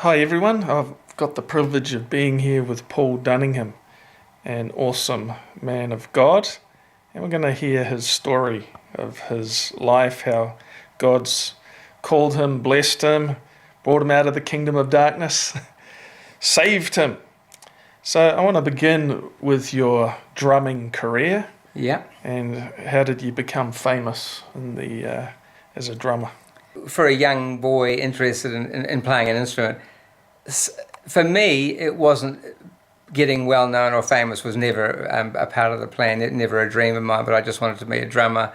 Hi everyone, I've got the privilege of being here with Paul Dunningham, an awesome man of God, and we're going to hear his story of his life, how God's called him, blessed him, brought him out of the kingdom of darkness, saved him. So I want to begin with your drumming career. Yeah. And how did you become famous as a drummer? For a young boy interested in playing an instrument, for me, it wasn't getting well known or famous was never a part of the plan, never a dream of mine, but I just wanted to be a drummer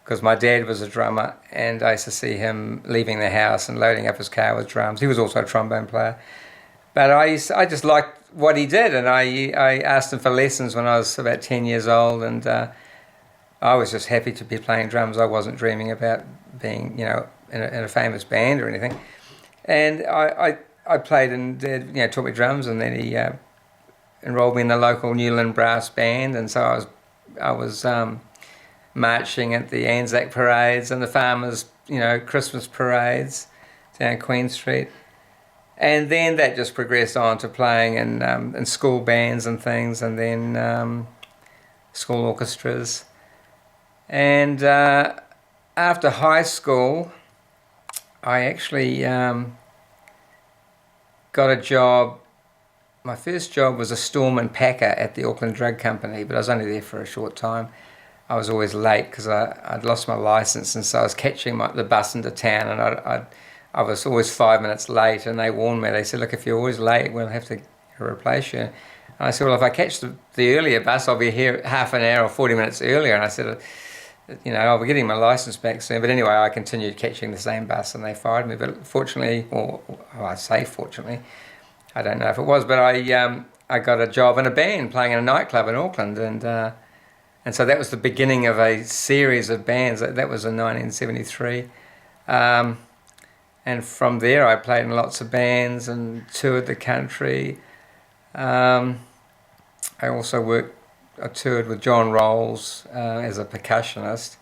because my dad was a drummer and I used to see him leaving the house and loading up his car with drums. He was also a trombone player. But I just liked what he did, and I asked him for lessons when I was about 10 years old, and I was just happy to be playing drums. I wasn't dreaming about being, in a famous band or anything. And I played and Dad, taught me drums, and then he enrolled me in the local Newland brass band, and so I was marching at the Anzac parades and the farmers, Christmas parades down Queen Street. And then that just progressed on to playing in school bands and things, and then school orchestras. And after high school, I actually got a job. My first job was a storeman packer at the Auckland Drug Company, but I was only there for a short time. I was always late because I'd lost my license, and so I was catching the bus into town, and I was always 5 minutes late, and they warned me. They said, look, if you're always late, we'll have to replace you. And I said, well, if I catch the earlier bus, I'll be here half an hour or 40 minutes earlier. And I said, I'll be getting my license back soon. But anyway, I continued catching the same bus, and they fired me. But fortunately, or I say fortunately, I don't know if it was, but I got a job in a band playing in a nightclub in Auckland. And so that was the beginning of a series of bands. That was in 1973. And from there, I played in lots of bands and toured the country. I also toured with John Rolls as a percussionist,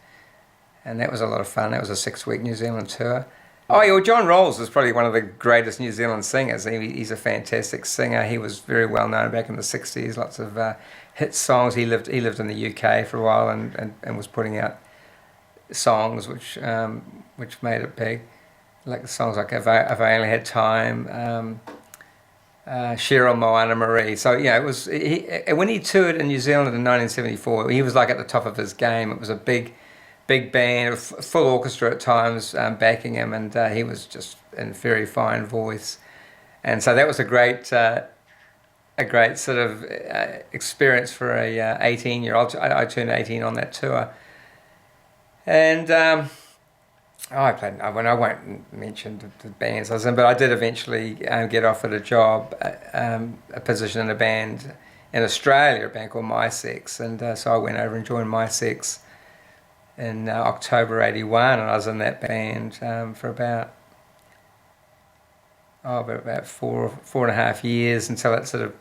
and that was a lot of fun. That was a 6-week New Zealand tour. Oh yeah, well, John Rolls is probably one of the greatest New Zealand singers. He's a fantastic singer. He was very well known back in the 60s, lots of hit songs. He lived in the UK for a while and was putting out songs which made it big. Like songs like If I Only Had Time, Cheryl, Moana Marie. So, it was when he toured in New Zealand in 1974, he was like at the top of his game. It was a big band, a full orchestra at times backing him, and he was just in a very fine voice. And so that was a great sort of experience for a 18-year-old. I turned 18 on that tour. And I played. I won't mention the bands I was in, but I did eventually get offered a job, a position in a band in Australia, a band called My Sex, and so I went over and joined My Sex in October '81, and I was in that band for about 4.5 years until it sort of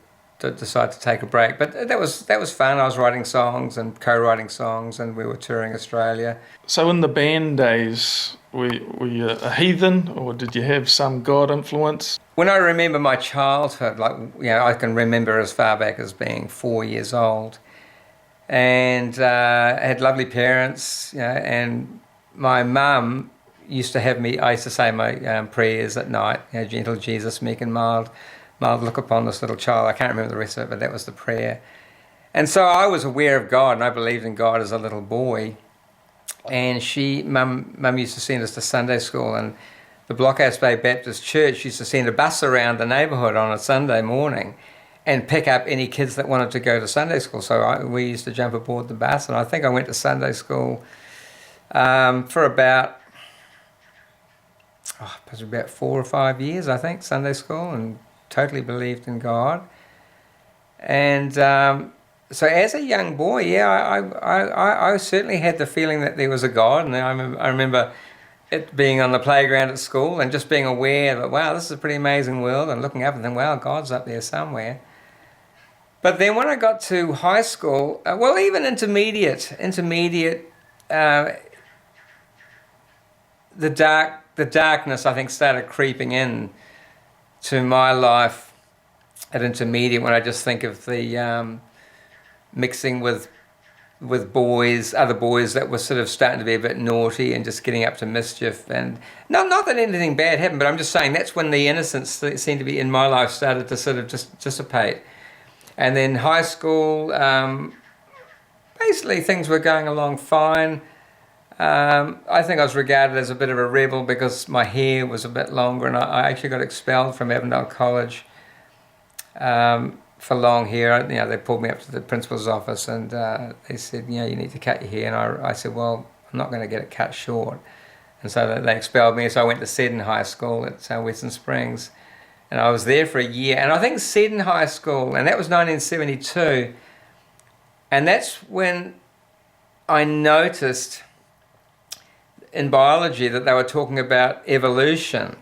decided to take a break. But that was fun. I was writing songs and co-writing songs, and we were touring Australia. So in the band days, were you a heathen, or did you have some God influence? When I remember my childhood, I can remember as far back as being 4 years old, and I had lovely parents, and my mum used to have me. I used to say my prayers at night. Gentle Jesus, meek and mild look upon this little child. I can't remember the rest of it, but that was the prayer. And so I was aware of God, and I believed in God as a little boy. And Mum used to send us to Sunday school, and the Blockhouse Bay Baptist Church used to send a bus around the neighbourhood on a Sunday morning and pick up any kids that wanted to go to Sunday school. So we used to jump aboard the bus, and I think I went to Sunday school for about 4 or 5 years, I think, Sunday school, and totally believed in God. And so as a young boy, I certainly had the feeling that there was a God, and I remember it being on the playground at school and just being aware that, wow, this is a pretty amazing world, and looking up and thinking, wow, God's up there somewhere. But then when I got to high school, even intermediate, the darkness, I think, started creeping in to my life at intermediate, when I just think of the mixing with boys, other boys that were sort of starting to be a bit naughty and just getting up to mischief. And not that anything bad happened, but I'm just saying that's when the innocence that seemed to be in my life started to sort of just dissipate. And then high school, basically things were going along fine. I think I was regarded as a bit of a rebel because my hair was a bit longer, and I actually got expelled from Avondale College for long hair. They pulled me up to the principal's office, and they said, you need to cut your hair. And I said, well, I'm not going to get it cut short. And so they expelled me. So I went to Seddon High School at Western Springs, and I was there for a year. And I think Seddon High School, and that was 1972, and that's when I noticed in biology that they were talking about evolution.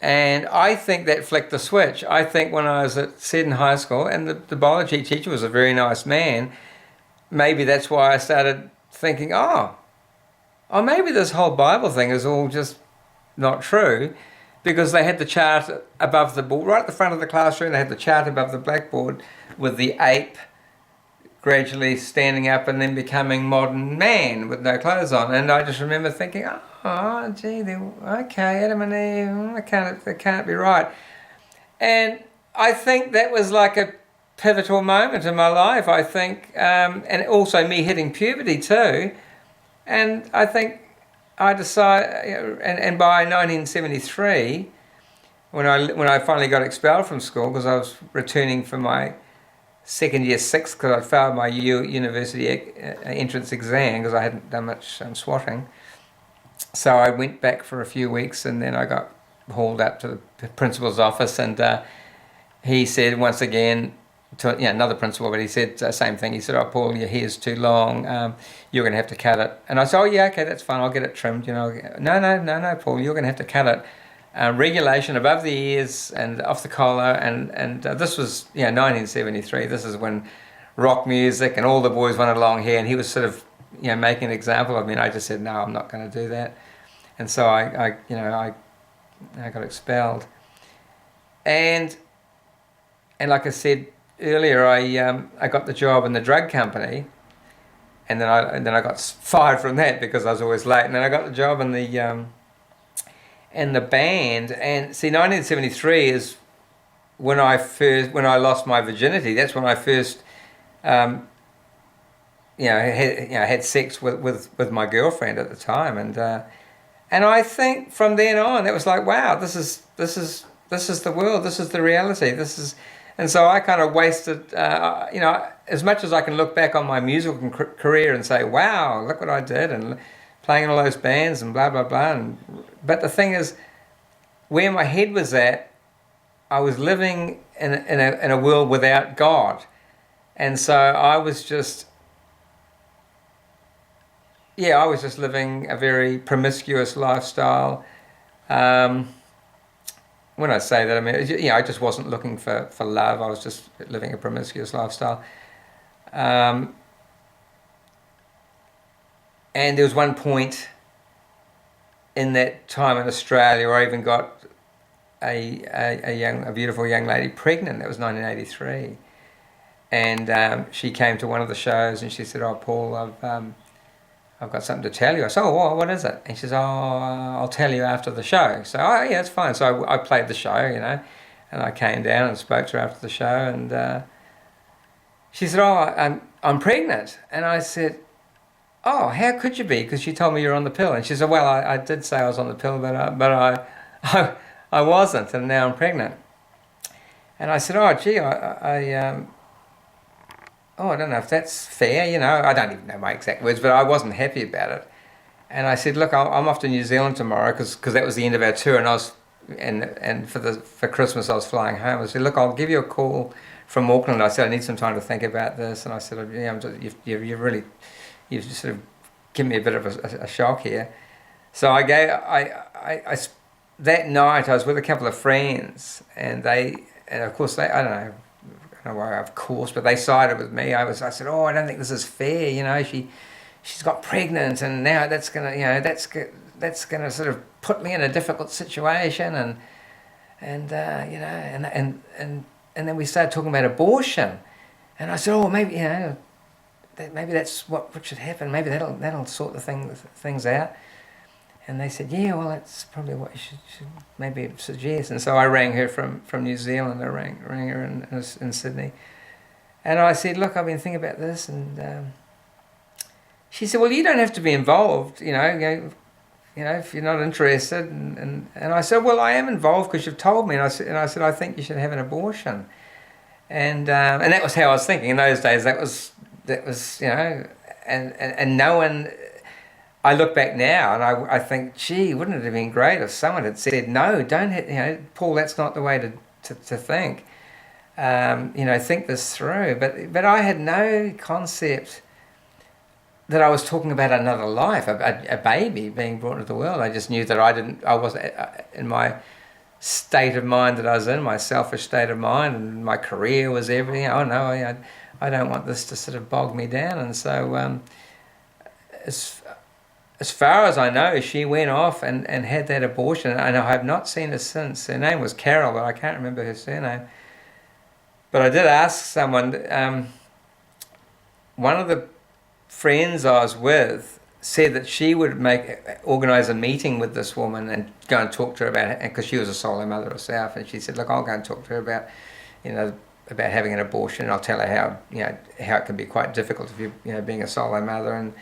And I think that flicked the switch. I think when I was at Seddon High School, and the biology teacher was a very nice man, maybe that's why I started thinking, oh, maybe this whole Bible thing is all just not true, because they had the chart above the board, right at the front of the classroom, they had the chart above the blackboard with the ape gradually standing up and then becoming modern man with no clothes on. And I just remember thinking, oh gee, okay, Adam and Eve, that can't be right. And I think that was like a pivotal moment in my life, I think, and also me hitting puberty too. And I think I decided, and by 1973, when I finally got expelled from school, because I was returning for my second year sixth, because I failed my university entrance exam because I hadn't done much swatting. So I went back for a few weeks, and then I got hauled up to the principal's office, and he said once again to another principal, but he said the same thing. He said, "Oh, Paul, your hair's too long. You're going to have to cut it." And I said, "Oh yeah, okay, that's fine. I'll get it trimmed." No, Paul, you're going to have to cut it. Regulation above the ears and off the collar, and this was 1973. This is when rock music and all the boys wanted long hair, and he was sort of making an example of me. And I just said, no, I'm not going to do that. And so I got expelled. And like I said earlier, I got the job in the drug company, and then I got fired from that because I was always late. And then I got the job in the band. And see, 1973 is when I lost my virginity. That's when I first had sex with my girlfriend at the time. And I think from then on, it was like, wow, this is the world, this is the reality, and so I kind of wasted, as much as I can look back on my musical career and say, wow, look what I did, and playing in all those bands and blah, blah, blah. But the thing is, where my head was at, I was living in a world without God. And so I was just living a very promiscuous lifestyle. When I say that, I mean, I just wasn't looking for love. I was just living a promiscuous lifestyle. And there was one point in that time in Australia where I even got a beautiful young lady pregnant. That was 1983. And she came to one of the shows and she said, "Oh, Paul, I've got something to tell you." I said, "Oh, what is it?" And she says, "Oh, I'll tell you after the show." So, "Oh, yeah, it's fine." So I played the show, and I came down and spoke to her after the show, and she said, "Oh, I'm pregnant." And I said, "Oh, how could you be?" Because she told me you're on the pill. And she said, "Well, I did say I was on the pill, but I wasn't, and now I'm pregnant." And I said, "Oh, gee, I don't know if that's fair, I don't even know my exact words, but I wasn't happy about it. And I said, "Look, I'm off to New Zealand tomorrow," because that was the end of our tour, and I was, and for Christmas I was flying home. I said, "Look, I'll give you a call from Auckland." I said, "I need some time to think about this," and I said, you've just sort of given me a bit of a shock here. So I that night I was with a couple of friends, and of course I don't know why, of course, but they sided with me. I said, "Oh, I don't think this is fair. She's got pregnant, and now that's gonna sort of put me in a difficult situation." and and then we started talking about abortion, and I said, oh, maybe maybe that's what should happen. Maybe that'll sort the things out. And they said, yeah, well, that's probably what you should maybe suggest. And so I rang her from New Zealand. I rang her in Sydney, and I said, look, I've been thinking about this, and she said, well, you don't have to be involved, if you're not interested. And I said, well, I am involved because you've told me. And I said, I think you should have an abortion. And that was how I was thinking in those days. That was and no one. I look back now and I think, gee, wouldn't it have been great if someone had said, no, don't, Paul, that's not the way to think. Think this through. But I had no concept that I was talking about another life, a baby being brought into the world. I just knew that I wasn't in my state of mind that I was in, my selfish state of mind, and my career was everything. Oh no, I don't want this to sort of bog me down. And so as far as I know, she went off and had that abortion, and I have not seen her since. Her name was Carol, but I can't remember her surname. But I did ask someone, one of the friends I was with said that she would organise a meeting with this woman and go and talk to her about it, because she was a solo mother herself, and she said, look, I'll go and talk to her about having an abortion. I'll tell her how it can be quite difficult if you're being a solo mother.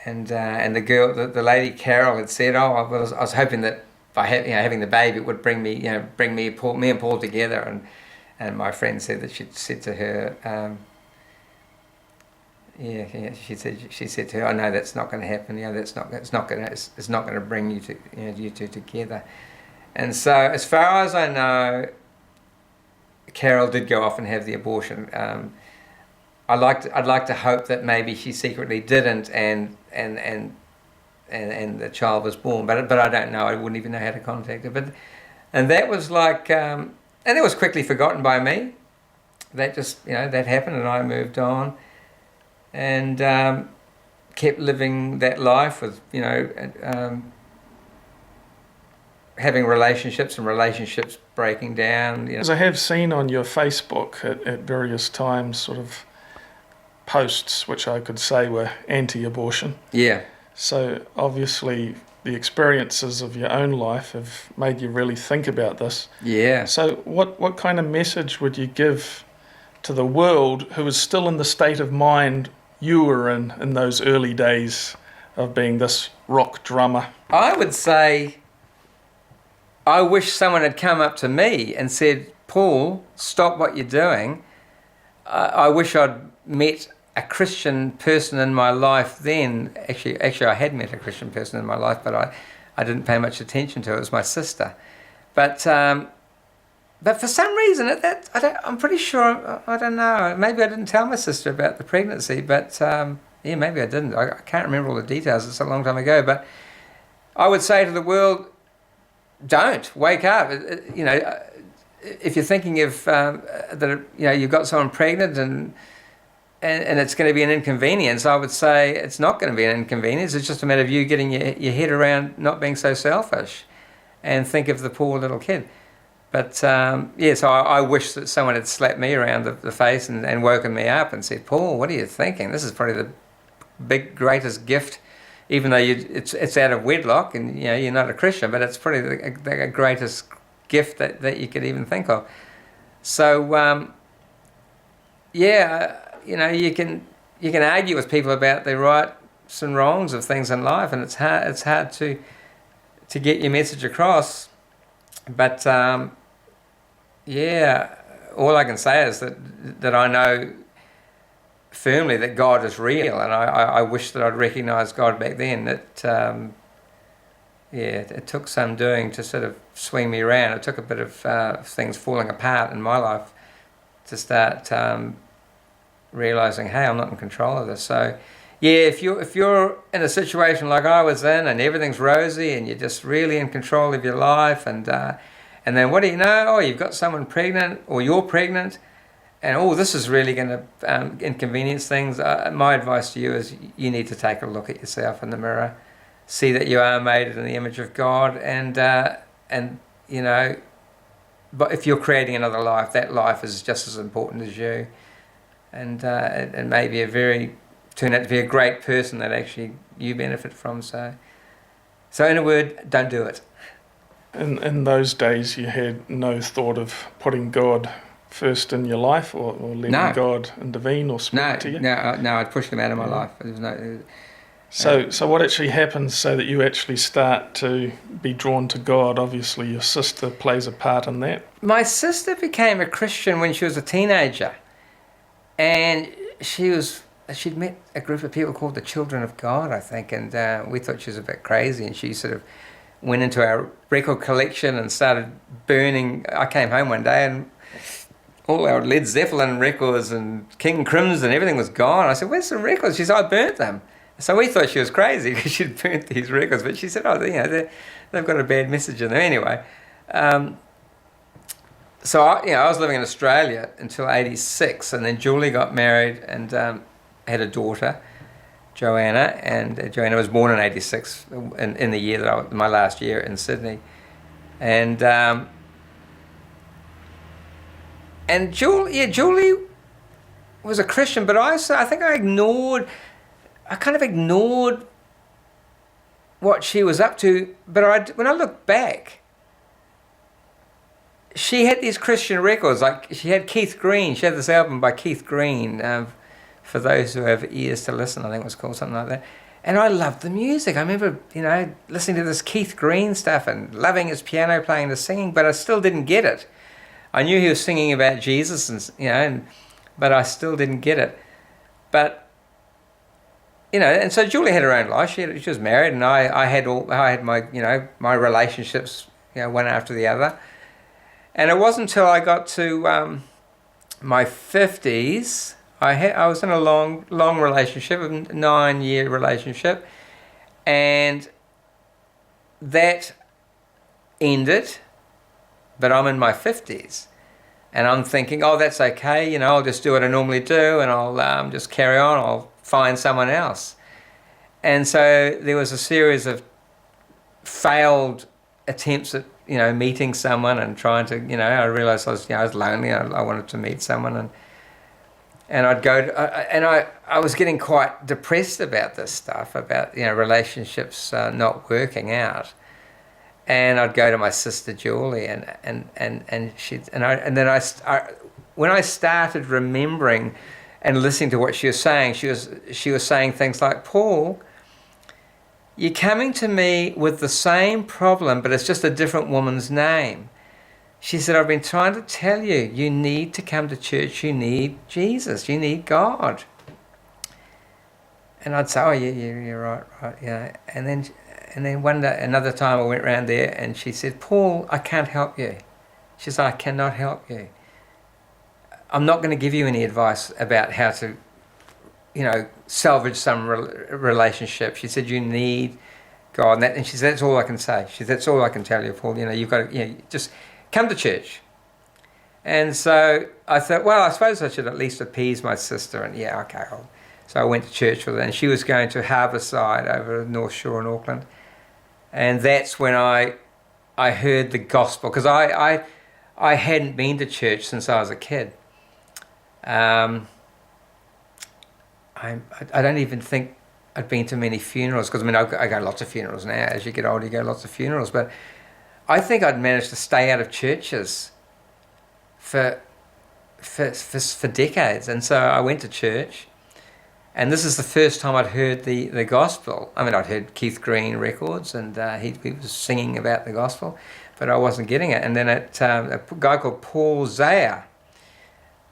And the girl, the lady Carol, had said, I was hoping that by having the baby, it would bring me and Paul together. And my friend said that she'd said to her, she said to her, oh no, that's not going to happen. It's not going to bring you two together. And so, as far as I know, Carol did go off and have the abortion. I'd like to hope that maybe she secretly didn't, and the child was born, but I don't know. I wouldn't even know how to contact her. And that was like, and it was quickly forgotten by me. That just that happened, and I moved on, and kept living that life with having relationships and relationships breaking down. As I have seen on your Facebook at various times, sort of posts which I could say were anti-abortion. Yeah. So obviously the experiences of your own life have made you really think about this. Yeah. So what kind of message would you give to the world who is still in the state of mind you were in those early days of being this rock drummer? I would say, I wish someone had come up to me and said, Paul, stop what you're doing. I wish I'd met a Christian person in my life then. Actually, I had met a Christian person in my life, but I didn't pay much attention to it. It was my sister. But for some reason, I'm pretty sure, I don't know, maybe I didn't tell my sister about the pregnancy, but maybe I didn't. I can't remember all the details. It's a long time ago. But I would say to the world, don't wake up. If you're thinking of that, you've got someone pregnant and it's going to be an inconvenience, I would say it's not going to be an inconvenience. It's just a matter of you getting your head around not being so selfish, and think of the poor little kid. But so I wish that someone had slapped me around the face and woken me up and said, Paul, what are you thinking? This is probably the greatest gift. Even though it's out of wedlock and you're not a Christian, but it's probably the greatest gift that you could even think of. So you can argue with people about the rights and wrongs of things in life, and it's hard to get your message across. But all I can say is that I know firmly that God is real, and I wish that I'd recognised God back then. It took some doing to sort of swing me around. It took a bit of things falling apart in my life to start realising, hey, I'm not in control of this. So if you're in a situation like I was in, and everything's rosy and you're just really in control of your life, and then what do you know? Oh, you've got someone pregnant, or you're pregnant. And this is really going to inconvenience things. My advice to you is you need to take a look at yourself in the mirror, see that you are made in the image of God, and but if you're creating another life, that life is just as important as you, and maybe turn out to be a great person that actually you benefit from. So in a word, don't do it. In those days, you had no thought of putting God first in your life, or letting God intervene or speak to you? No, I'd pushed him out of my life. There was no. So what actually happens so that you actually start to be drawn to God? Obviously, your sister plays a part in that. My sister became a Christian when she was a teenager, and she'd met a group of people called the Children of God, I think, and we thought she was a bit crazy, and she sort of went into our record collection and started burning. I came home one day and all our Led Zeppelin records and King Crimson, everything was gone. I said, "Where's the records?" She said, "I burnt them." So we thought she was crazy because she'd burnt these records, but she said, "Oh, they've got a bad message in them." Anyway, so I was living in Australia until '86, and then Julie got married and had a daughter, Joanna, and Joanna was born in '86, in the year that my last year in Sydney, and Julie was a Christian, but I think I kind of ignored what she was up to. But when I look back, she had these Christian records. Like she had Keith Green. She had this album by Keith Green, For Those Who Have Ears to Listen, I think it was called, something like that. And I loved the music. I remember, listening to this Keith Green stuff and loving his piano playing, the singing, but I still didn't get it. I knew he was singing about Jesus, but I still didn't get it. But and so Julie had her own life. She was married, and I had my my relationships, one after the other. And it wasn't until I got to my 50s, I was in a long relationship, a 9-year relationship, and that ended. But I'm in my 50s, and I'm thinking, oh, that's okay. I'll just do what I normally do, and I'll just carry on. I'll find someone else. And so there was a series of failed attempts at meeting someone and trying to I realized I was lonely. I wanted to meet someone, and I'd go to, I was getting quite depressed about this stuff, about relationships not working out. And I'd go to my sister Julie, and when I started remembering and listening to what she was saying, she was saying things like, "Paul, you're coming to me with the same problem, but it's just a different woman's name." She said, "I've been trying to tell you, you need to come to church. You need Jesus. You need God." And I'd say, "Oh, yeah, you're right, And then one day, another time I went round there, and she said, "Paul, I can't help you." She said, "I cannot help you. I'm not going to give you any advice about how to, salvage some relationship." She said, "You need God." And she said, "That's all I can say." She said, "That's all I can tell you, Paul. You've got to, just come to church." And so I thought, well, I suppose I should at least appease my sister. And okay. So I went to church with her, and she was going to Harbourside over North Shore in Auckland. And that's when I heard the gospel, because I hadn't been to church since I was a kid. I don't even think I'd been to many funerals, because I go lots of funerals now. As you get older, you go lots of funerals. But I think I'd managed to stay out of churches for decades. And so I went to church. And this is the first time I'd heard the gospel. I'd heard Keith Green records, and he was singing about the gospel, but I wasn't getting it. And then a guy called Paul Zayer,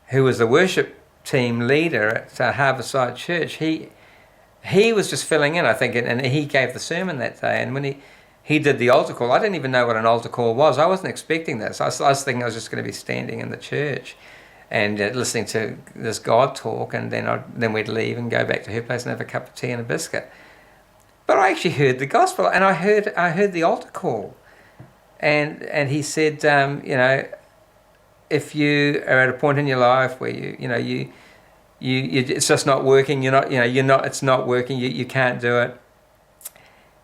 who was the worship team leader at Harbourside Church, he was just filling in, I think, and he gave the sermon that day. And when he did the altar call, I didn't even know what an altar call was. I wasn't expecting this. I was thinking I was just going to be standing in the church and listening to this God talk, and then we'd leave and go back to her place and have a cup of tea and a biscuit. But I actually heard the gospel, and I heard the altar call, and he said, if you are at a point in your life where you it's just not working, it's not working, you can't do it,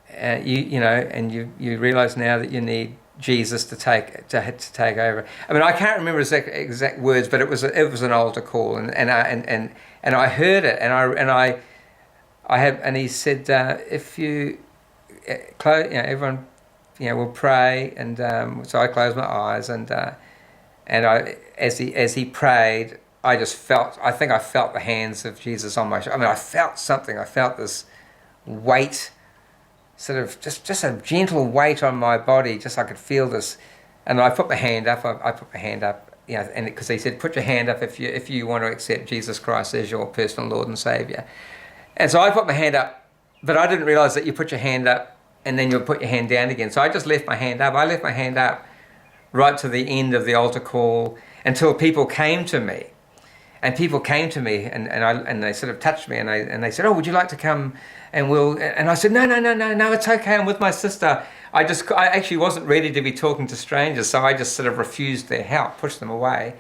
and you realize now that you need Jesus to take over. I mean, I can't remember exact words, but it was an altar call, and I heard it, and he said, if you close, everyone, will pray, and so I closed my eyes, and as he prayed, I think I felt the hands of Jesus on my shoulder. I mean, I felt something. I felt this weight, sort of just a gentle weight on my body. Just I could feel this, and I put my hand up. I put my hand up, and because he said, put your hand up if you want to accept Jesus Christ as your personal Lord and Savior. And so I put my hand up, but I didn't realize that you put your hand up and then you'll put your hand down again. So I just left my hand up. I left my hand up right to the end of the altar call until people came to me. And people came to me, and they sort of touched me, and they said, "Oh, would you like to come?" And I said, "No, it's okay. I'm with my sister." I actually wasn't ready to be talking to strangers, so I just sort of refused their help, pushed them away,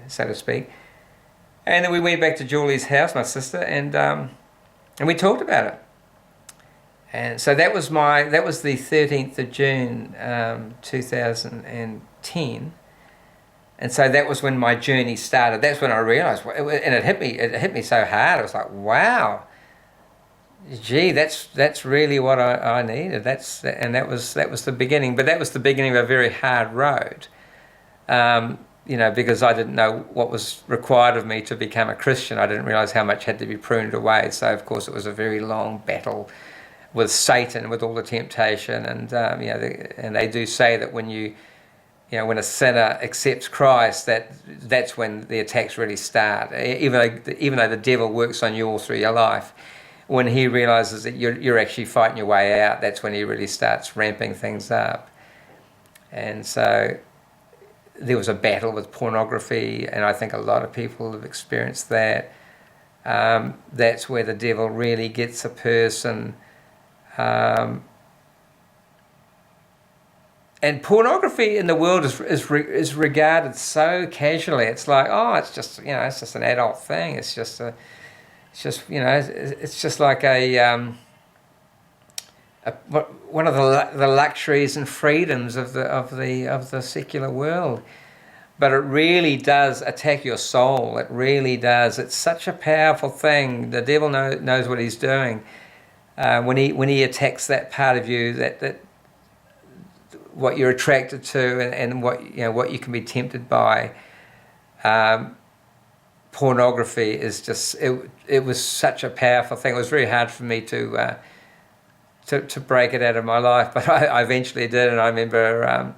so to speak. And then we went back to Julie's house, my sister, and we talked about it. And so that was the 13th of June, 2010. And so that was when my journey started. That's when I realised, and it hit me so hard. I was like, wow, gee, that's really what I needed. That was the beginning. But that was the beginning of a very hard road, because I didn't know what was required of me to become a Christian. I didn't realise how much had to be pruned away. So of course it was a very long battle with Satan, with all the temptation, and and they do say that when when a sinner accepts Christ, that's when the attacks really start. Even though the devil works on you all through your life, when he realizes that you're actually fighting your way out, that's when he really starts ramping things up. And so there was a battle with pornography, and I think a lot of people have experienced that. That's where the devil really gets a person. And pornography in the world is regarded so casually. It's like, oh, it's just an adult thing. It's just like one of the luxuries and freedoms of the secular world. But it really does attack your soul. It really does. It's such a powerful thing. The devil knows what he's doing when he attacks that part of you that what you're attracted to and what you can be tempted by. Pornography is just it was such a powerful thing. It was very hard for me to break it out of my life, but I eventually did. And I remember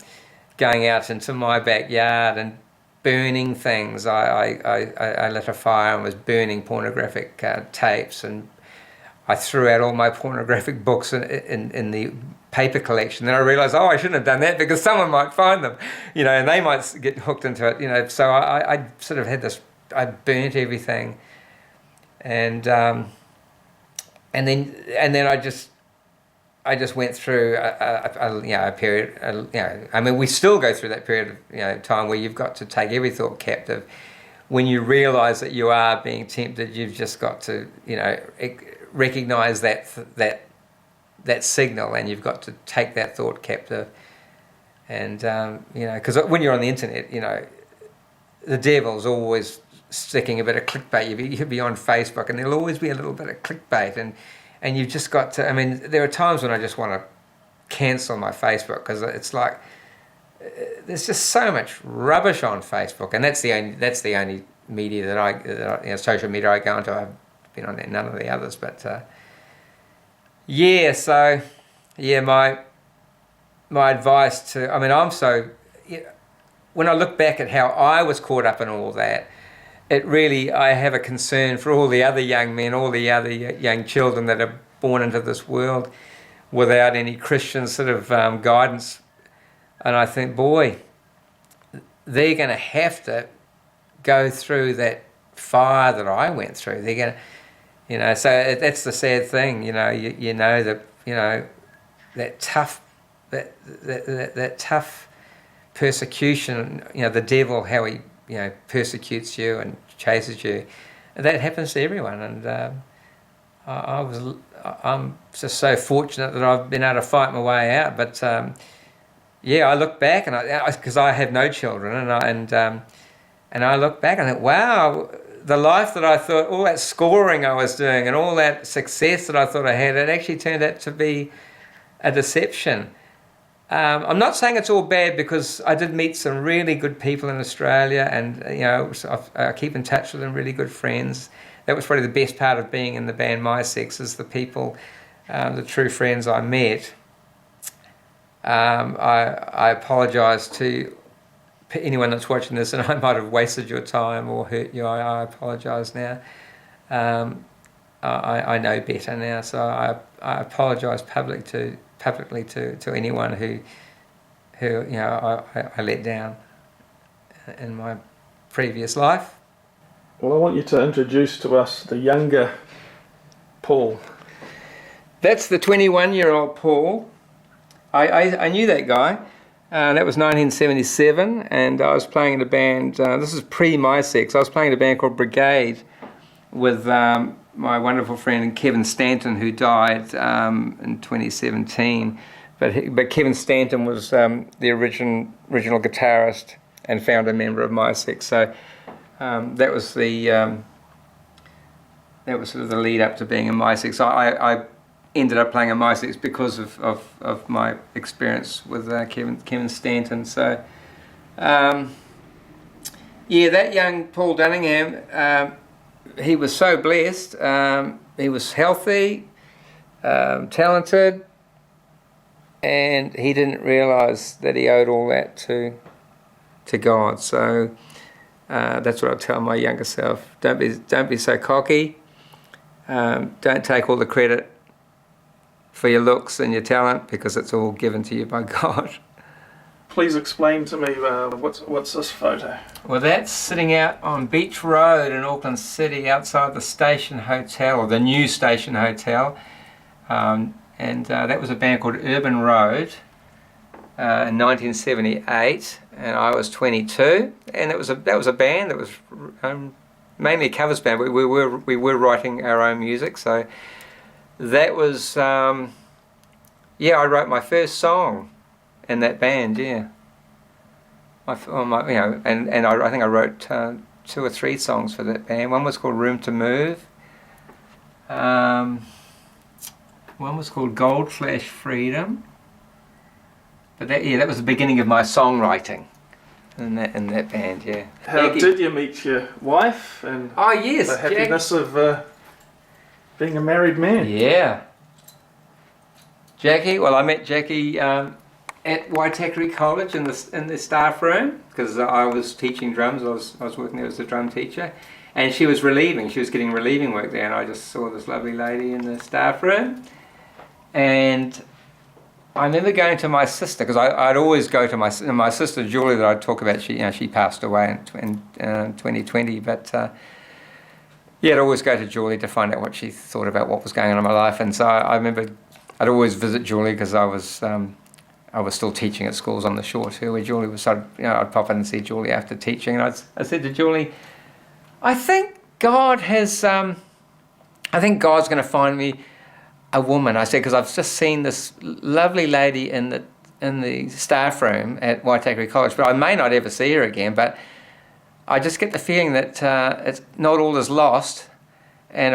going out into my backyard and burning things. I lit a fire and was burning pornographic tapes, and I threw out all my pornographic books in the paper collection. Then I realised, I shouldn't have done that because someone might find them, and they might get hooked into it, So I sort of had this. I burnt everything, and then I just went through a period. I mean, we still go through that period of time where you've got to take every thought captive. When you realise that you are being tempted, you've just got to recognise that signal, and you've got to take that thought captive. And because when you're on the internet, the devil's always sticking a bit of clickbait. You'll be on Facebook, and there'll always be a little bit of clickbait, and you've just got to. I mean, there are times when I just want to cancel my Facebook because it's like there's just so much rubbish on Facebook, and that's the only media that I social media I go into. I've been on there, none of the others, but my advice to, I mean, when I look back at how I was caught up in all that, I have a concern for all the other young men, all the other young children that are born into this world without any Christian sort of guidance. And I think, boy, they're going to have to go through that fire that I went through. They're going to, so that's the sad thing, that tough persecution, the devil, how he persecutes you and chases you, that happens to everyone. And I'm just so fortunate that I've been able to fight my way out. But yeah, I look back and because I have no children, and I look back and I think, wow, the life that I thought, all that scoring I was doing and all that success that I thought I had, it actually turned out to be a deception. I'm not saying it's all bad, because I did meet some really good people in Australia, and I keep in touch with them, really good friends. That was probably the best part of being in the band My Sex, is the people, the true friends I met. I apologise to anyone that's watching this, and I might have wasted your time or hurt you. I apologise now. I know better now, so I apologise publicly to anyone who I let down in my previous life. Well, I want you to introduce to us the younger Paul. That's the 21-year-old Paul. I knew that guy. That was 1977, and I was playing in a band. This is pre-My Sex. I was playing in a band called Brigade with my wonderful friend Kevin Stanton, who died in 2017. But Kevin Stanton was the original guitarist and founder member of My Sex. So that was sort of the lead up to being in My Sex. I ended up playing in My Sex because of my experience with Kevin Stanton. So that young Paul Dunningham, he was so blessed. He was healthy, talented, and he didn't realise that he owed all that to God. So that's what I tell my younger self: don't be so cocky. Don't take all the credit for your looks and your talent, because it's all given to you by God. Please explain to me what's this photo? Well, that's sitting out on Beach Road in Auckland City, outside the Station Hotel, or the new Station Hotel. And that was a band called Urban Road in 1978, and I was 22. And that was a band that was mainly a covers band. We were writing our own music, so that was I wrote my first song in that band. Yeah, I think I wrote 2 or 3 songs for that band. One was called Room to Move. One was called Gold Flash Freedom. But that was the beginning of my songwriting in that band. Yeah. How did you meet your wife and the happiness of being a married man? Yeah. Jackie. Well, I met Jackie at Waitakere College in the staff room, because I was teaching drums. I was working there as a drum teacher, and she was relieving. She was getting relieving work there, and I just saw this lovely lady in the staff room, and I remember going to my sister, because I'd always go to my sister Julie that I'd talk about. She passed away in 2020, but. I'd always go to Julie to find out what she thought about what was going on in my life, and so I remember I'd always visit Julie, because I was still teaching at schools on the shore too, where Julie was. I'd pop in and see Julie after teaching, and I said to Julie, I think God's going to find me a woman. I said, because I've just seen this lovely lady in the staff room at Waitakere College, but I may not ever see her again, but I just get the feeling that it's not all is lost, and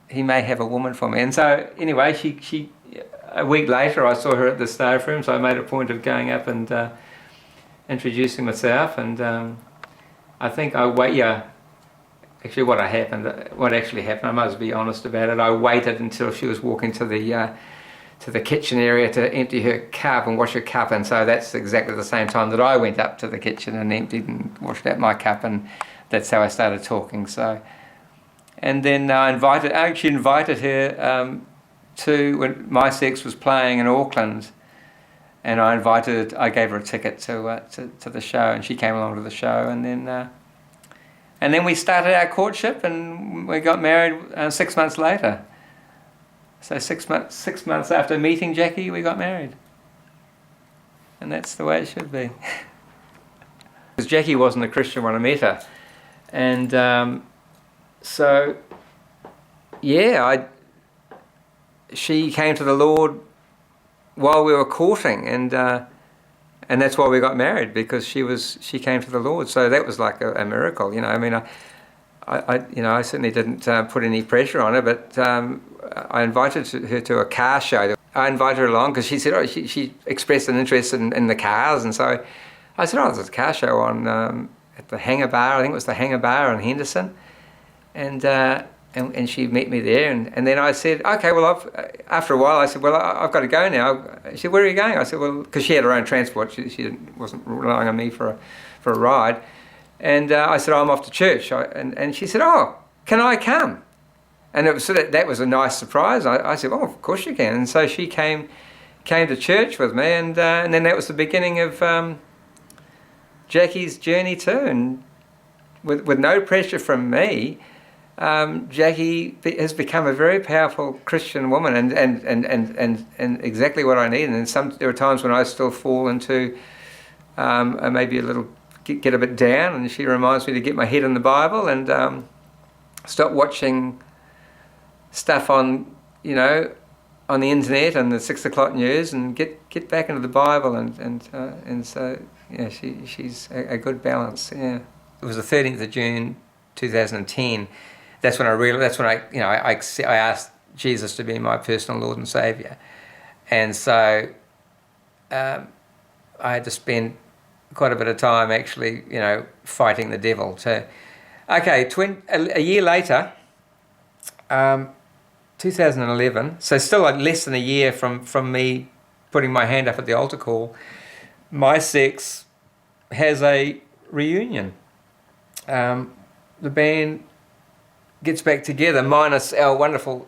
he may have a woman for me. And so anyway, she a week later I saw her at the staff room, so I made a point of going up and introducing myself. And I think actually what actually happened, I must be honest about it. I waited until she was walking to the kitchen area to empty her cup and wash her cup, and so that's exactly the same time that I went up to the kitchen and emptied and washed out my cup, and that's how I started talking. So, and then I actually invited her to when My Sex was playing in Auckland, and I gave her a ticket to the show, and she came along to the show, and then we started our courtship, and we got married 6 months later. So 6 months after meeting Jackie, we got married. And that's the way it should be. Because Jackie wasn't a Christian when I met her. And she came to the Lord while we were courting, and that's why we got married, because she came to the Lord. So that was like a miracle, you know. I mean, I certainly didn't put any pressure on her, but I invited her to a car show. I invited her along because she said, she expressed an interest in the cars, and so I said, there's a car show on at the Hangar Bar. I think it was the Hangar Bar in Henderson, and she met me there, and then I said, okay, well, after a while I said, well, I've got to go now. She said, where are you going? I said, well, because she had her own transport, she wasn't relying on me for a ride, and I said, I'm off to church, and she said, oh, can I come? And it was, so that was a nice surprise. I said, well, of course you can. And so she came to church with me, and then that was the beginning of Jackie's journey too. And with no pressure from me, Jackie has become a very powerful Christian woman, and exactly what I need. And there are times when I still fall into maybe a little get a bit down, and she reminds me to get my head in the Bible and stop watching stuff on the internet and the 6 o'clock news, and get back into the Bible, and so yeah, she's a good balance. Yeah. It was the 13th of June 2010. That's when I asked Jesus to be my personal Lord and Saviour, and so I had to spend quite a bit of time actually, fighting the devil too. Okay, a year later, 2011, so still like less than a year from me putting my hand up at the altar call, My Sex has a reunion. The band gets back together, minus our wonderful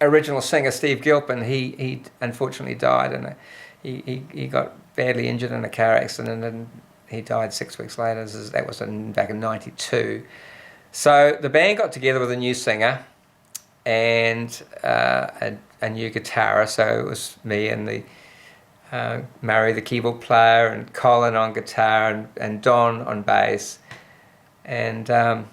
original singer Steve Gilpin. He unfortunately died, and he got badly injured in a car accident, and he died 6 weeks later. That was back in '92. So the band got together with a new singer and a new guitarist. So it was me and the Murray, the keyboard player, and Colin on guitar, and Don on bass. And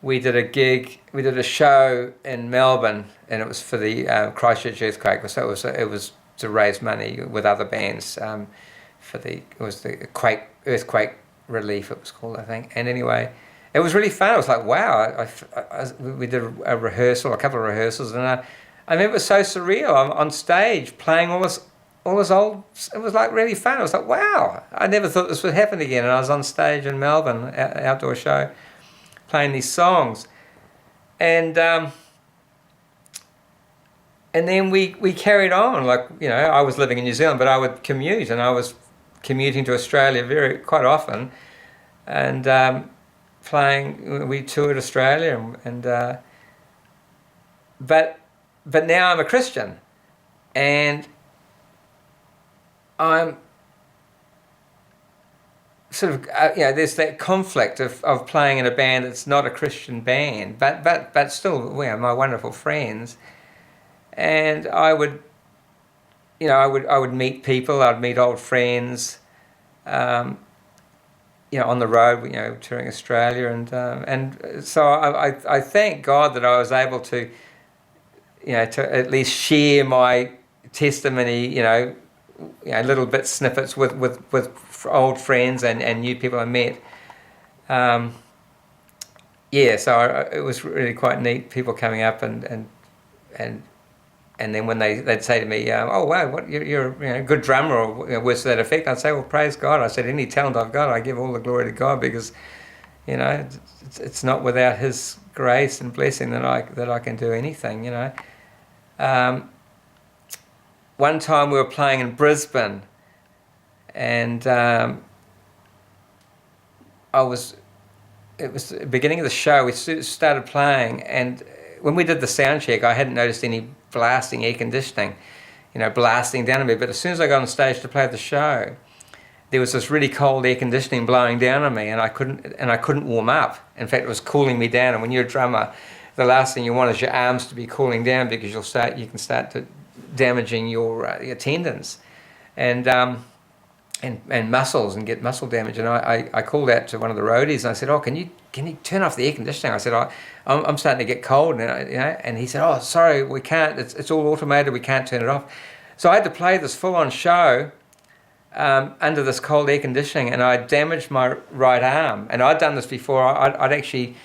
we did a gig. We did a show in Melbourne, and it was for the Christchurch earthquake. So it was to raise money with other bands for the earthquake relief. It was called, I think. And anyway, it was really fun. I was like, wow. We did a couple of rehearsals, and I remember it was so surreal. I'm on stage playing all this old. It was like really fun. I was like, wow. I never thought this would happen again. And I was on stage in Melbourne, outdoor show, playing these songs, and then we carried on. I was living in New Zealand, but I would commute, and I was commuting to Australia quite often, and playing. We toured Australia, but now I'm a Christian, and I'm sort of there's that conflict of playing in a band that's not a Christian band, but still my wonderful friends. And I would meet people. I'd meet old friends, on the road, touring Australia, and so I thank God that I was able to, to at least share my testimony, little bit snippets with old friends and new people I met. So it was really quite neat. People coming up and then when they'd say to me, oh wow, what you're a good drummer, or words to that effect, I'd say, well, praise God. I said, any talent I've got, I give all the glory to God, because it's not without His grace and blessing that I can do anything. One time we were playing in Brisbane, and it was the beginning of the show. We started playing, and when we did the sound check, I hadn't noticed any blasting air conditioning, blasting down on me. But as soon as I got on stage to play the show, there was this really cold air conditioning blowing down on me, and I couldn't warm up. In fact, it was cooling me down. And when you're a drummer, the last thing you want is your arms to be cooling down, because you can start to damaging your tendons and muscles, and get muscle damage. And I called out to one of the roadies, and I said, oh, can you turn off the air conditioning? I said, I'm starting to get cold, and he said, oh, sorry, we can't, it's all automated, we can't turn it off. So I had to play this full-on show under this cold air conditioning, and I damaged my right arm. And I'd done this before. I'd actually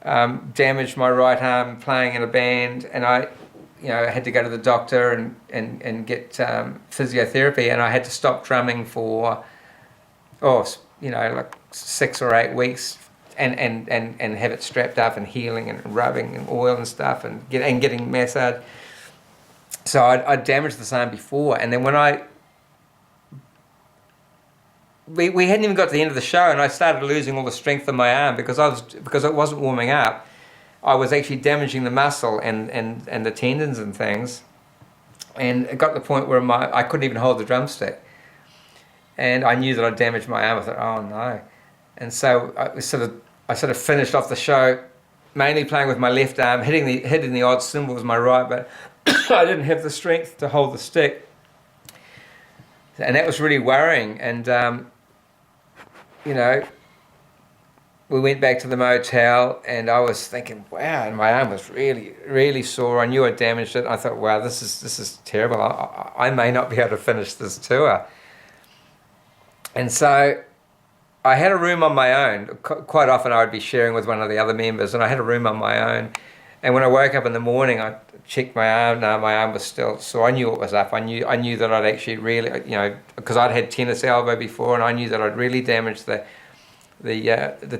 damaged my right arm playing in a band, and I had to go to the doctor and get physiotherapy, and I had to stop drumming for like 6 or 8 weeks, and have it strapped up and healing and rubbing and oil and stuff and getting massage. So I damaged this arm before, and then when we hadn't even got to the end of the show, and I started losing all the strength of my arm because it wasn't warming up. I was actually damaging the muscle and the tendons and things, and it got to the point where I couldn't even hold the drumstick, and I knew that I'd damaged my arm. I thought, oh no, and so I sort of finished off the show, mainly playing with my left arm, hitting the odd cymbal with my right, but I didn't have the strength to hold the stick, and that was really worrying. And we went back to the motel, and I was thinking, wow, and my arm was really, really sore. I knew I damaged it. I thought, wow, this is terrible. I may not be able to finish this tour. And so I had a room on my own. Quite often I would be sharing with one of the other members, and I had a room on my own. And when I woke up in the morning, I checked my arm. No, my arm was still sore. I knew it was up. I knew that I'd actually really, because I'd had tennis elbow before, and I knew that I'd really damaged the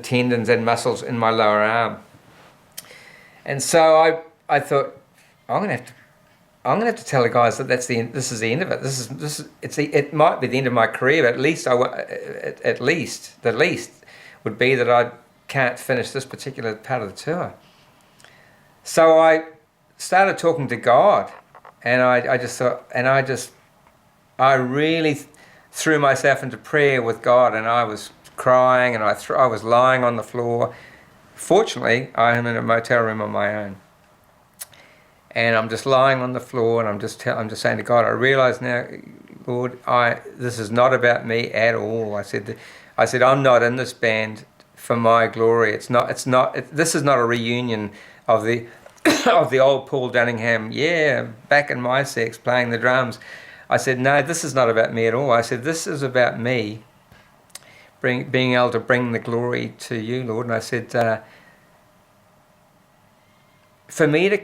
tendons and muscles in my lower arm. And so I thought, I'm gonna have to tell the guys that this is the end of it. It might be the end of my career, but at least the least would be that I can't finish this particular part of the tour. So I started talking to God, and I really threw myself into prayer with God, and I was crying, and I was lying on the floor. Fortunately, I am in a motel room on my own, and I'm just lying on the floor, and I'm just saying to God, I realise now, Lord, this is not about me at all. I said I'm not in this band for my glory. This is not a reunion of the of the old Paul Dunningham, back in my sex playing the drums. I said, no, this is not about me at all. I said, this is about me being able to bring the glory to you, Lord. And I said, for me to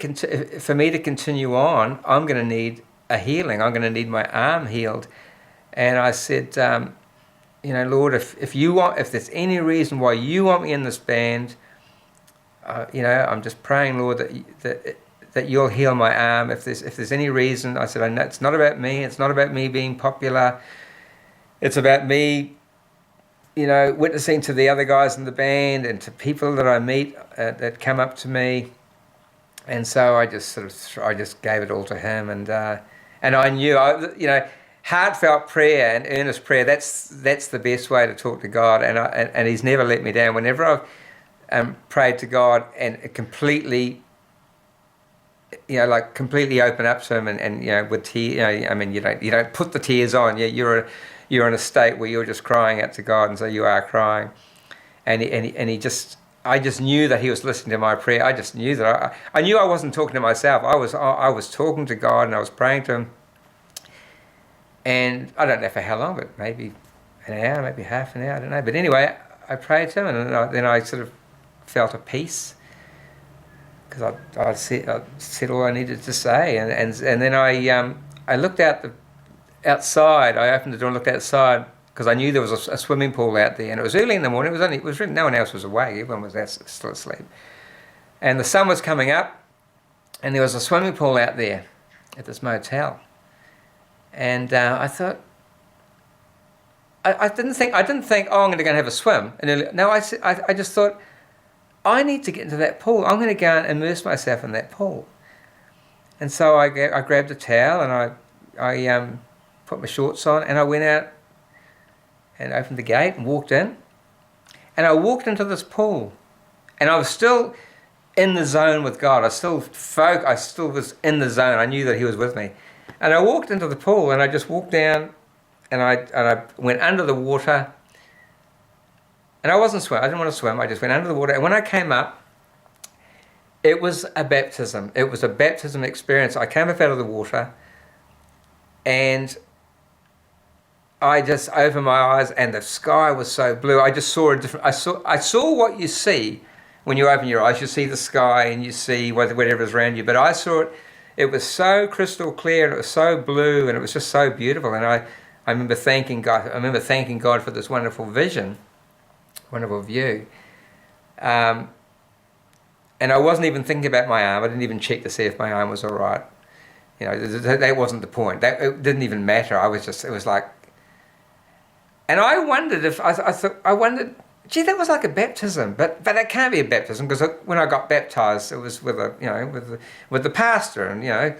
continue on, I'm going to need a healing. I'm going to need my arm healed. And I said, Lord, if there's any reason why you want me in this band, I'm just praying, Lord, that you'll heal my arm. If there's any reason, I said, I know it's not about me. It's not about me being popular. It's about me, witnessing to the other guys in the band and to people that I meet that come up to me. And so I just gave it all to him, and I knew, heartfelt prayer and earnest prayer. That's the best way to talk to God, and He's never let me down. Whenever I've prayed to God and completely, completely open up to Him, and with tears, you don't put the tears on. You're in a state where you're just crying out to God, and so you are crying, and He just. I just knew that He was listening to my prayer. I just knew that I knew I wasn't talking to myself. I was talking to God, and I was praying to Him. And I don't know for how long, but maybe an hour, maybe half an hour, I don't know. But anyway, I prayed to Him, and then I sort of felt a peace, because I said all I needed to say, and then I looked outside. I opened the door and looked outside, because I knew there was a swimming pool out there, and it was early in the morning. It was really, no one else was awake. Everyone was still asleep, and the sun was coming up, and there was a swimming pool out there at this motel. And I thought, I didn't think, oh, I'm going to go and have a swim. And no, I just thought, I need to get into that pool. I'm going to go and immerse myself in that pool. And so I grabbed a towel, and I put my shorts on, and I went out and opened the gate and walked in. And I walked into this pool, and I was still in the zone with God. I still was in the zone. I knew that He was with me. And I walked into the pool, and I just walked down, and I went under the water. And I wasn't swimming. I didn't want to swim. I just went under the water. And when I came up, it was a baptism. It was a baptism experience. I came up out of the water, and I just opened my eyes, and the sky was so blue. I just saw a different. I saw what you see when you open your eyes. You see the sky, and you see whatever is around you. But I saw it. It was so crystal clear, and it was so blue, and it was just so beautiful. And I remember thanking God. I remember thanking God for this wonderful vision, wonderful view. And I wasn't even thinking about my arm. I didn't even check to see if my arm was all right. You know, that wasn't the point. It didn't even matter. It was like. And I wondered I wondered, gee, that was like a baptism, but that can't be a baptism, because when I got baptized, it was with with the pastor, and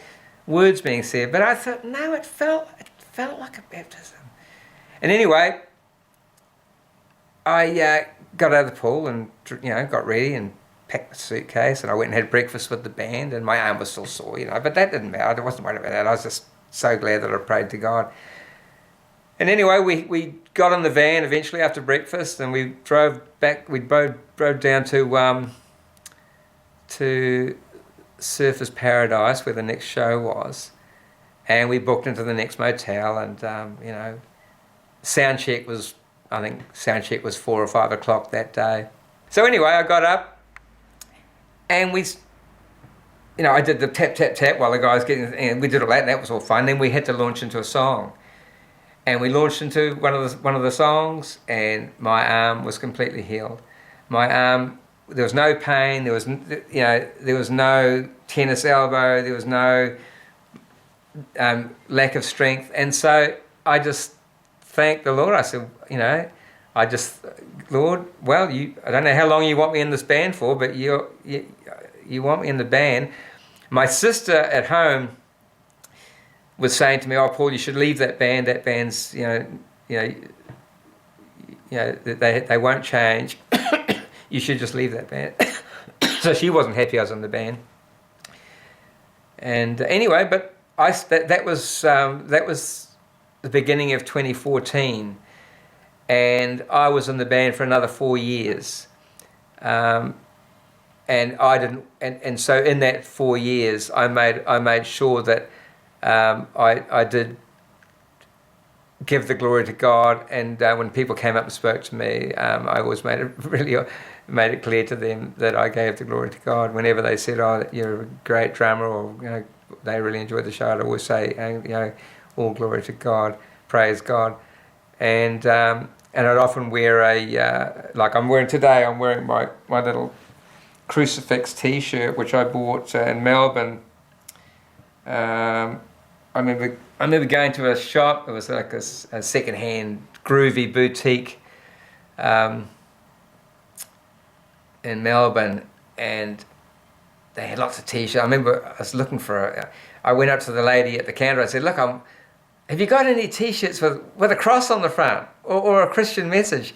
words being said. But I thought, no, it felt like a baptism. And anyway, I got out of the pool and got ready and packed the suitcase, and I went and had breakfast with the band, and my arm was still sore, but that didn't matter. I wasn't worried about that. I was just so glad that I prayed to God. And anyway, we got in the van eventually after breakfast, and we drove back. We drove down to Surfers Paradise, where the next show was, and we booked into the next motel. And sound check was 4 or 5 o'clock that day. So anyway, I got up, and I did the tap tap tap while the guy was getting, and we did all that, and that was all fun. Then we had to launch into a song. And we launched into one of the songs, and my arm was completely healed. My arm, there was no pain. There was no tennis elbow. There was no lack of strength. And so I just thanked the Lord. I said, Lord, well, I don't know how long you want me in this band for, but you want me in the band. My sister at home was saying to me, "Oh, Paul, you should leave that band. That band's, they won't change. You should just leave that band." So she wasn't happy I was in the band. And anyway, but that was the beginning of 2014, and I was in the band for another 4 years. And I didn't, and so in that 4 years, I made sure that. I did give the glory to God, and when people came up and spoke to me, I always made it clear to them that I gave the glory to God. Whenever they said, "Oh, you're a great drummer," or they really enjoyed the show, I'd always say, "All glory to God, praise God," and I'd often wear like I'm wearing today. I'm wearing my little Crucifix T-shirt, which I bought in Melbourne. I remember going to a shop. It was like a second-hand groovy boutique in Melbourne, and they had lots of T-shirts. I remember I was looking for I went up to the lady at the counter. I said, "Look, have you got any T-shirts with a cross on the front or a Christian message?"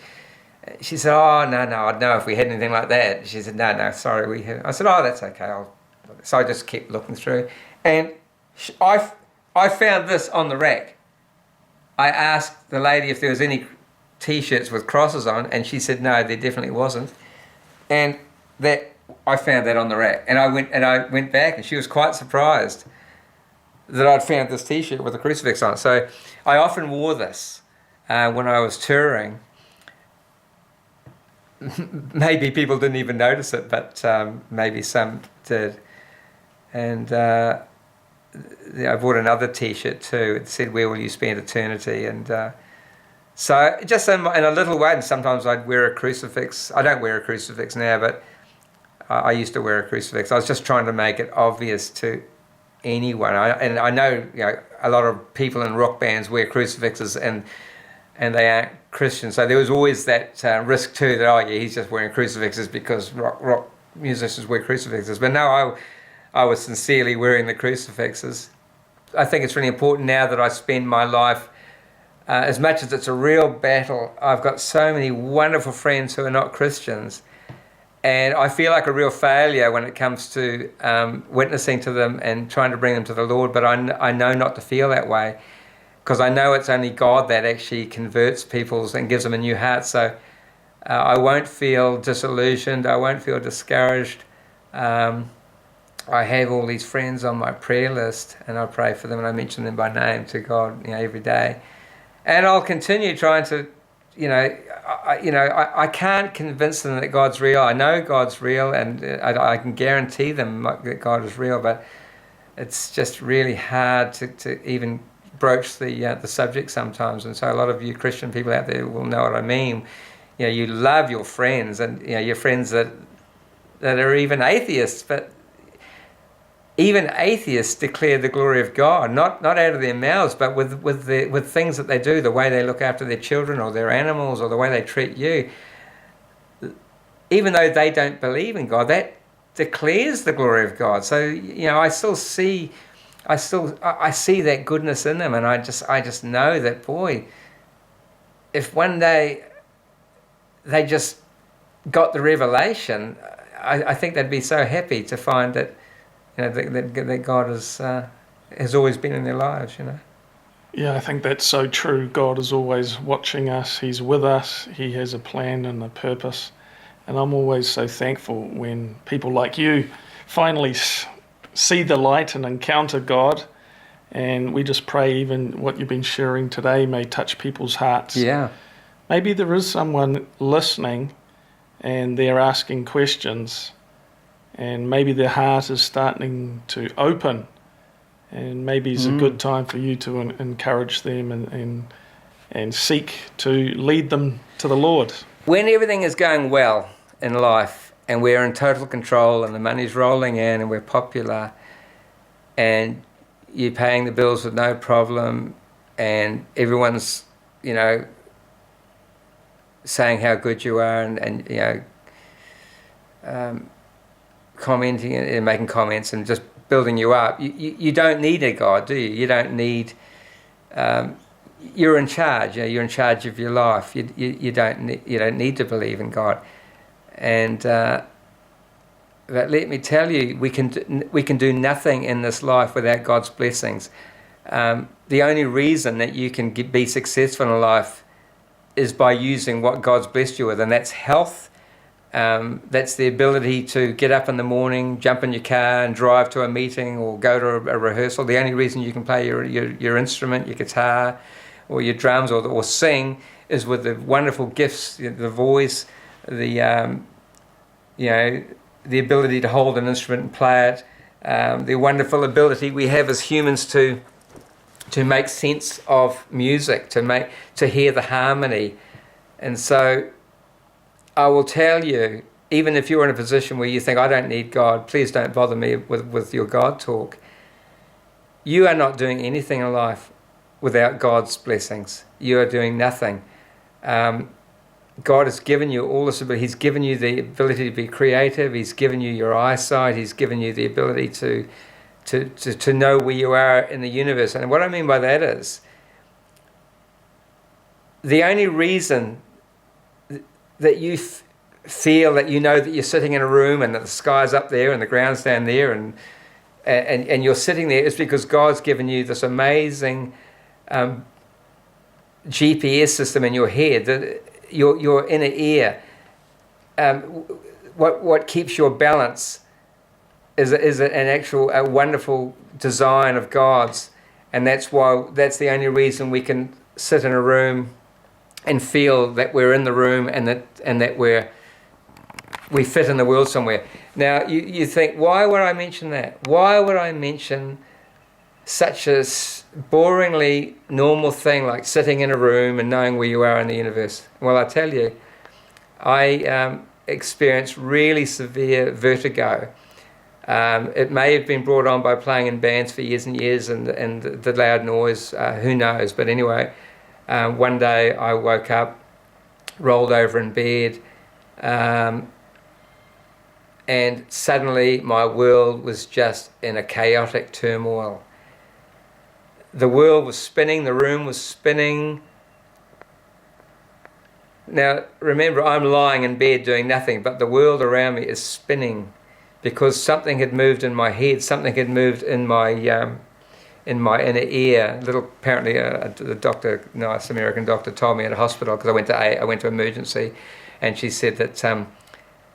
She said, "Oh, no, I'd know if we had anything like that." She said, No, sorry, we haven't." I said, "Oh, that's okay." So I just kept looking through, and I found this on the rack. I asked the lady if there was any T-shirts with crosses on, and she said no, there definitely wasn't. And I found that on the rack, and I went back, and she was quite surprised that I'd found this T-shirt with a crucifix on it. So I often wore this when I was touring. Maybe people didn't even notice it, but maybe some did. And I bought another T-shirt too. It said, "Where will you spend eternity?" And so just in a little way, and sometimes I'd wear a crucifix. I don't wear a crucifix now, but I used to wear a crucifix. I was just trying to make it obvious to anyone. I know a lot of people in rock bands wear crucifixes, and they aren't Christian. So there was always that risk too that he's just wearing crucifixes because rock musicians wear crucifixes. But no, I was sincerely wearing the crucifixes. I think it's really important now that I spend my life, as much as it's a real battle, I've got so many wonderful friends who are not Christians, and I feel like a real failure when it comes to witnessing to them and trying to bring them to the Lord, but I know not to feel that way, because I know it's only God that actually converts people and gives them a new heart. So I won't feel disillusioned, I won't feel discouraged. I have all these friends on my prayer list, and I pray for them, and I mention them by name to God, every day. And I'll continue trying to, I can't convince them that God's real. I know God's real, and I can guarantee them that God is real, but it's just really hard to even broach the subject sometimes. And so a lot of you Christian people out there will know what I mean. You love your friends, and your friends that are even atheists, but even atheists declare the glory of God, not out of their mouths, but with things that they do, the way they look after their children or their animals or the way they treat you. Even though they don't believe in God, that declares the glory of God. So I see that goodness in them, and I just know that, boy, if one day they just got the revelation, I think they'd be so happy to find that that God has always been in their lives. Yeah, I think that's so true. God is always watching us. He's with us. He has a plan and a purpose. And I'm always so thankful when people like you finally see the light and encounter God. And we just pray even what you've been sharing today may touch people's hearts. Yeah. Maybe there is someone listening and they're asking questions, and maybe their heart is starting to open, and maybe it's a good time for you to encourage them and seek to lead them to the Lord. When everything is going well in life and we're in total control and the money's rolling in and we're popular and you're paying the bills with no problem and everyone's, saying how good you are and commenting and making comments and just building you up, you don't need a God, do you? You don't need... you're in charge. You're in charge of your life. You don't need to believe in God. And but let me tell you, we can do nothing in this life without God's blessings. The only reason that you can be successful in life is by using what God's blessed you with, and that's health. That's the ability to get up in the morning, jump in your car and drive to a meeting or go to a rehearsal. The only reason you can play your instrument, your guitar or your drums or sing is with the wonderful gifts, the voice, the ability to hold an instrument and play it, the wonderful ability we have as humans to make sense of music, to hear the harmony. And so I will tell you, even if you're in a position where you think, I don't need God, please don't bother me with your God talk. You are not doing anything in life without God's blessings. You are doing nothing. God has given you all this ability. He's given you the ability to be creative. He's given you your eyesight. He's given you the ability to know where you are in the universe. And what I mean by that is, the only reason that you feel that that you're sitting in a room and that the sky's up there and the ground's down there and you're sitting there is because God's given you this amazing GPS system in your head, that your inner ear. What keeps your balance is a wonderful design of God's, and that's the only reason we can sit in a room and feel that we're in the room and that we fit in the world somewhere. Now you think, why would I mention that? Why would I mention such a boringly normal thing like sitting in a room and knowing where you are in the universe? Well, I tell you, I experienced really severe vertigo. It may have been brought on by playing in bands for years and years and the loud noise, who knows. But anyway, one day I woke up, rolled over in bed, and suddenly my world was just in a chaotic turmoil. The world was spinning, the room was spinning. Now, remember, I'm lying in bed doing nothing, but the world around me is spinning because something had moved in my head, something had moved in my inner ear. Apparently, a doctor, nice American doctor, told me at a hospital, because I went to emergency, and she said that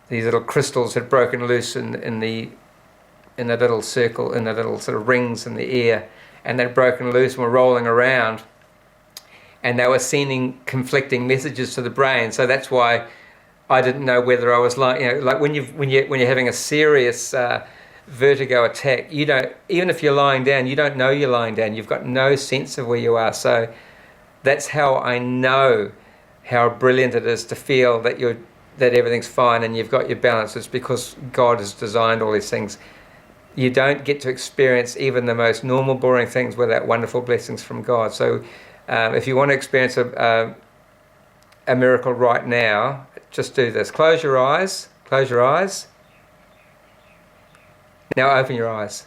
these little crystals had broken loose in in a little circle, in a little sort of rings in the air, and they'd broken loose and were rolling around, and they were sending conflicting messages to the brain. So that's why I didn't know whether I was lying. Like when you're having a serious vertigo attack, you don't, even if you're lying down, you don't know you're lying down. You've got no sense of where you are. So that's how I know how brilliant it is to feel that everything's fine and you've got your balance. It's because God has designed all these things. You don't get to experience even the most normal, boring things without wonderful blessings from God. So if you want to experience a miracle right now, just do this. Close your eyes. Close your eyes. Now open your eyes.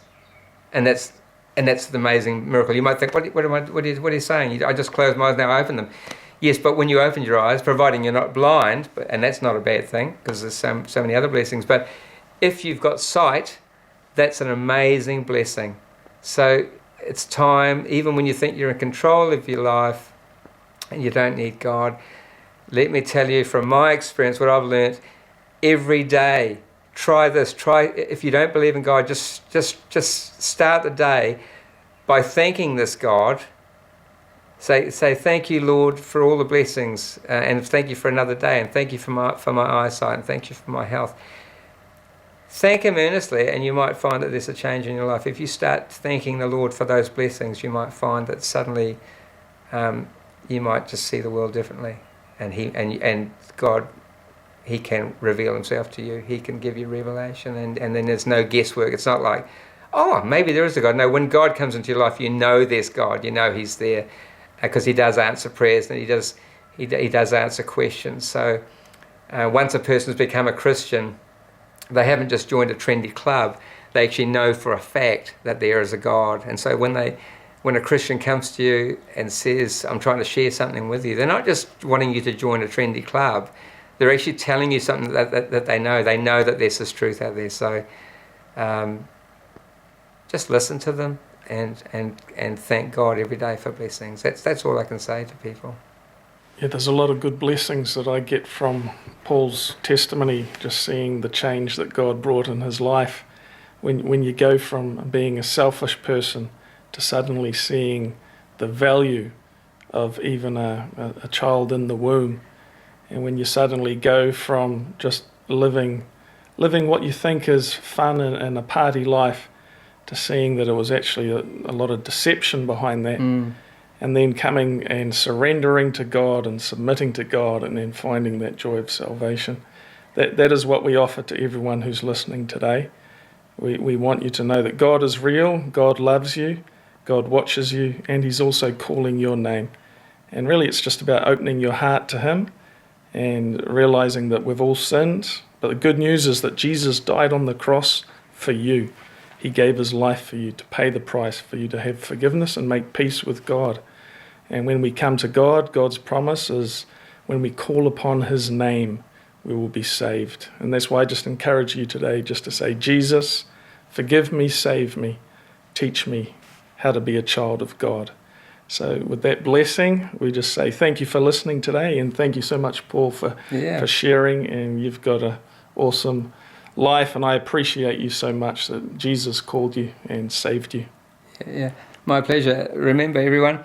And that's the amazing miracle. You might think, what are you saying? I just closed my eyes, now I open them. Yes, but when you open your eyes, providing you're not blind, and that's not a bad thing because there's so many other blessings, but if you've got sight, that's an amazing blessing. So it's time, even when you think you're in control of your life and you don't need God, let me tell you from my experience, what I've learned every day, try this. If you don't believe in God, just start the day by thanking this God. Say thank you, Lord, for all the blessings, and thank you for another day, and thank you for my eyesight, and thank you for my health. Thank Him earnestly, and you might find that there's a change in your life. If you start thanking the Lord for those blessings, you might find that suddenly you might just see the world differently, and God, He can reveal Himself to you. He can give you revelation, and then there's no guesswork. It's not like, oh, maybe there is a God. No, when God comes into your life, you know there's God. You know He's there. Because He does answer prayers and He does answer questions. So once a person's become a Christian, they haven't just joined a trendy club. They actually know for a fact that there is a God. And so when a Christian comes to you and says, I'm trying to share something with you, they're not just wanting you to join a trendy club. They're actually telling you something that they know. They know that there's this truth out there. So just listen to them. And thank God every day for blessings. That's all I can say to people. Yeah, there's a lot of good blessings that I get from Paul's testimony, just seeing the change that God brought in his life. When you go from being a selfish person to suddenly seeing the value of even a child in the womb, and when you suddenly go from just living what you think is fun and a party life to seeing that it was actually a lot of deception behind that, and then coming and surrendering to God and submitting to God, and then finding that joy of salvation. That is what we offer to everyone who's listening today. We want you to know that God is real, God loves you, God watches you, and He's also calling your name. And really it's just about opening your heart to Him and realizing that we've all sinned. But the good news is that Jesus died on the cross for you. He gave His life for you to pay the price, for you to have forgiveness and make peace with God. And when we come to God, God's promise is when we call upon His name, we will be saved. And that's why I just encourage you today just to say, Jesus, forgive me, save me, teach me how to be a child of God. So with that blessing, we just say thank you for listening today, and thank you so much, Paul, for sharing. And you've got an awesome life, and I appreciate you so much that Jesus called you and saved you. Yeah, my pleasure. Remember, everyone,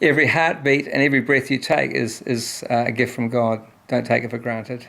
every heartbeat and every breath you take is a gift from God. Don't take it for granted.